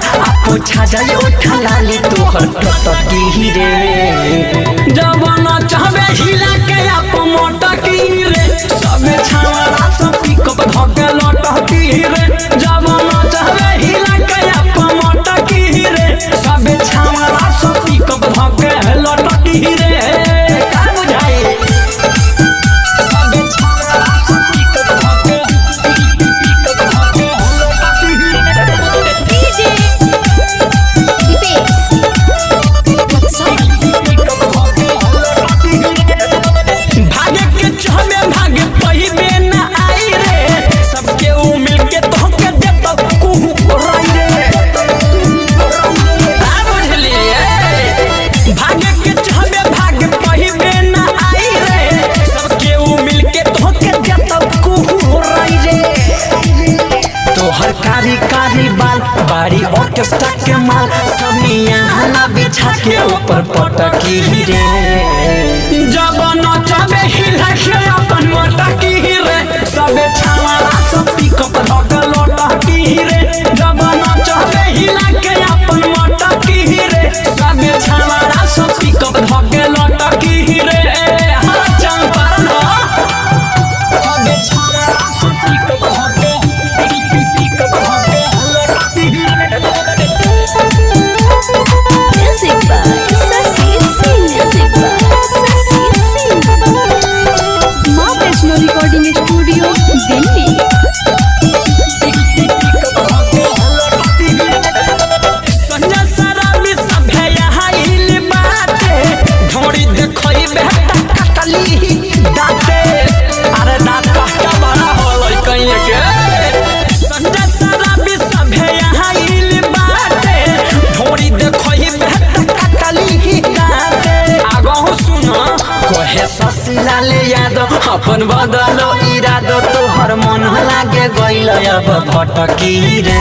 तहार आपो छा जाए उठा लाली तोहर टटकी रे जवाना चाहबे हिला के आप मोटकी रे सबे छावरा सब पिकअप धके लटकी रे जवाना चाहबे हिला के आप मोटकी रे सबे छावरा सब पिकअप धके लटकी रे का बुझाई सबे छावरा सब पिकअप धके कारी कारी बाल बाड़ी ऑर्केस्ट्रा के माल समिया ना बिछा के ऊपर पटकी रे जब नचबे हिला के अपन मटकी रे सबे छावरा सब पिकअप धके लटकी रे जब नचबे हिला के अपन मटकी रे सबे छावरा सब पिकअप धके लटकी रे हां चंपारण सबे छावरा सब पिकअप धके रिकॉर्डिंग स्टूडियो दिल्ली संजय शराबी सभे यहाँ हिल बाटे ढोड़ी देखई बेटा कटली दाते अरे दात का बड़ा होलै कहीं के संजय शराबी सभे यहाँ हिल बाटे ढोड़ी देखई बेटा कटली दाते आगो सुनो कहे शशिलाल यादव अपन बदलो इरादो तोहर मन लागे गइल अब भटकी रे